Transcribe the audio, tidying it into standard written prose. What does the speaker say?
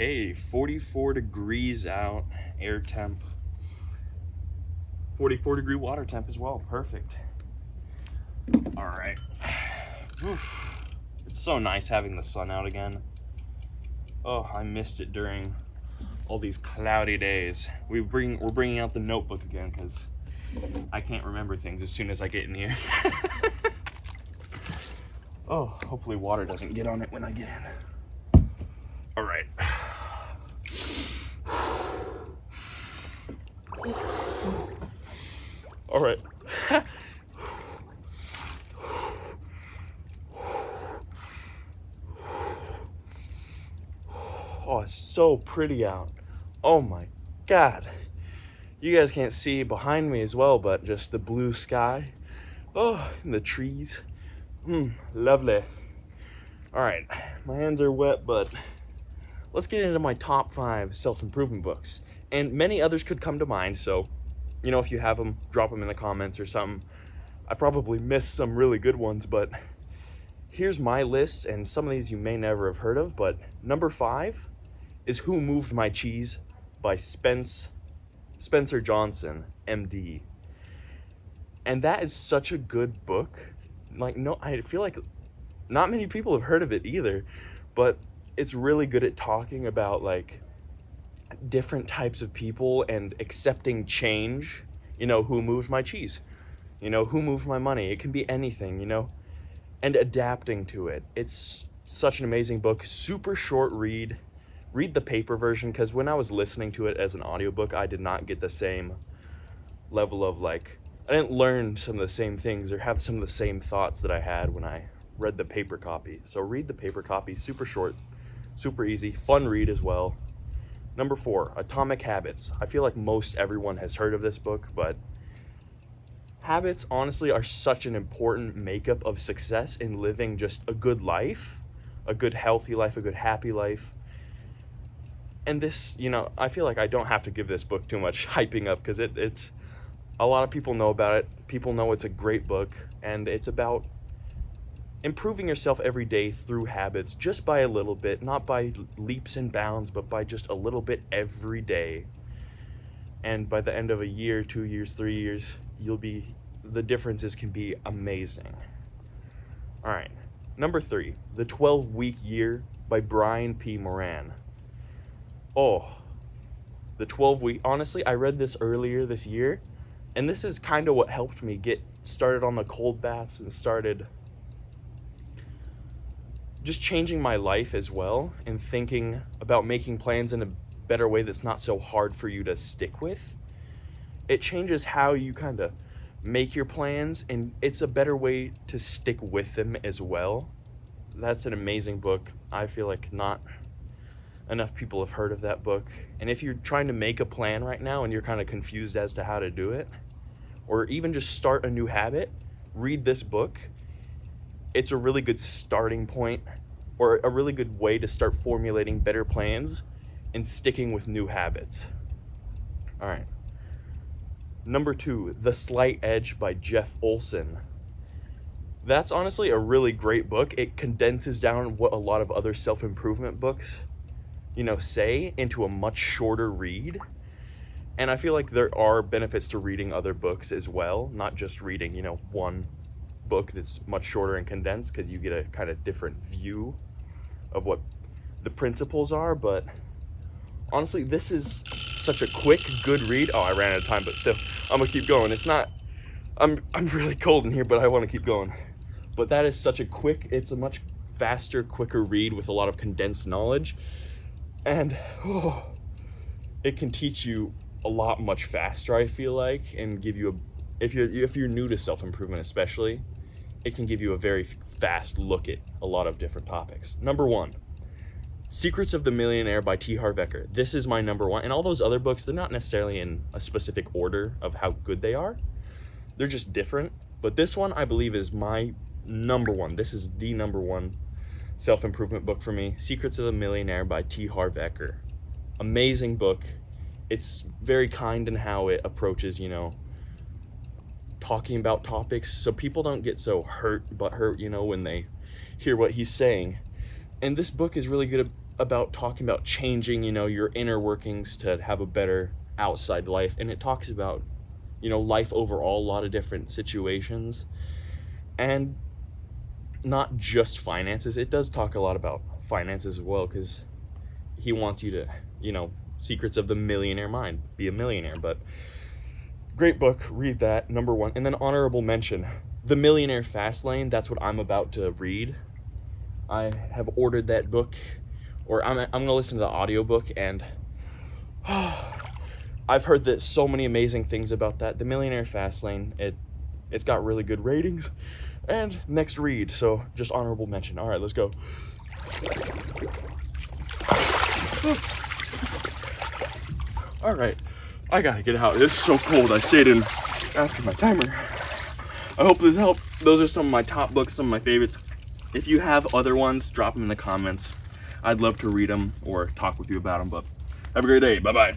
Okay, 44 degrees out, air temp. 44-degree water temp as well, perfect. All right. It's so nice having the sun out again. Oh, I missed it during all these cloudy days. We're bringing out the notebook again because I can't remember things as soon as I get in here. Oh, hopefully water doesn't get on it when I get in. All right. All right. Oh, it's so pretty out. Oh my God. You guys can't see behind me as well, but just the blue sky. Oh, and the trees. Lovely. All right, my hands are wet, but let's get into my top 5 self-improvement books. And many others could come to mind, so, you know, if you have them, drop them in the comments or something. I probably missed some really good ones, but here's my list, and some of these you may never have heard of, but number 5 is Who Moved My Cheese by Spencer Johnson, MD. And that is such a good book. Like, no, I feel like not many people have heard of it either, but it's really good at talking about like different types of people and accepting change. You know, who moved my cheese? You know, who moved my money? It can be anything, you know, and adapting to it. It's such an amazing book, super short read. Read the paper version, because when I was listening to it as an audiobook, I did not get the same level of like, I didn't learn some of the same things or have some of the same thoughts that I had when I read the paper copy. So read the paper copy, super short, super easy, fun read as well. Number 4, Atomic Habits. I feel like most everyone has heard of this book, but habits honestly are such an important makeup of success in living just a good life, a good healthy life, a good happy life. And this, you know, I feel like I don't have to give this book too much hyping up, because it's a lot of people know about it. People know it's a great book, and it's about improving yourself every day through habits, just by a little bit, not by leaps and bounds, but by just a little bit every day. And by the end of a year, 2 years, 3 years, the differences can be amazing. All right, number 3, The 12-Week Year by Brian P. Moran. Oh, the 12-week, honestly, I read this earlier this year, and this is kind of what helped me get started on the cold baths and started just changing my life as well, and thinking about making plans in a better way that's not so hard for you to stick with. It changes how you kind of make your plans, and it's a better way to stick with them as well. That's an amazing book. I feel like not enough people have heard of that book. And if you're trying to make a plan right now and you're kind of confused as to how to do it, or even just start a new habit, read this book. It's a really good starting point, or a really good way to start formulating better plans and sticking with new habits. All right. Number 2, The Slight Edge by Jeff Olson. That's honestly a really great book. It condenses down what a lot of other self-improvement books, you know, say into a much shorter read. And I feel like there are benefits to reading other books as well, not just reading, you know, one book that's much shorter and condensed, because you get a kind of different view of what the principles are. But honestly, this is such a quick, good read. Oh, I ran out of time, but still, I'm gonna keep going. It's not, I'm really cold in here, but I want to keep going. But that is such a quick, it's a much faster, quicker read with a lot of condensed knowledge. And it can teach you a lot much faster, I feel like, and give you if you're new to self-improvement especially, it can give you a very fast look at a lot of different topics. Number 1, Secrets of the Millionaire by T. Harv Eker. This is my number 1, and all those other books, they're not necessarily in a specific order of how good they are. They're just different, but this one I believe is my number 1. This is the number 1 self-improvement book for me. Secrets of the Millionaire by T. Harv Eker. Amazing book. It's very kind in how it approaches, you know, talking about topics, so people don't get so hurt, you know, when they hear what he's saying. And this book is really good about talking about changing, you know, your inner workings to have a better outside life. And it talks about, you know, life overall, a lot of different situations, and not just finances. It does talk a lot about finances as well, because he wants you to, you know, Secrets of the Millionaire Mind, be a millionaire. But great book, read that, number one. And then honorable mention, The Millionaire Fast Lane. That's what I'm about to read. I have ordered that book, or I'm gonna listen to the audiobook, and I've heard that so many amazing things about that. The Millionaire Fast Lane, it's got really good ratings, and next read, so just honorable mention. All right, let's go. All right, I gotta get out. It's so cold. I stayed in after my timer. I hope this helped. Those are some of my top books, some of my favorites. If you have other ones, drop them in the comments. I'd love to read them or talk with you about them, but have a great day. Bye-bye.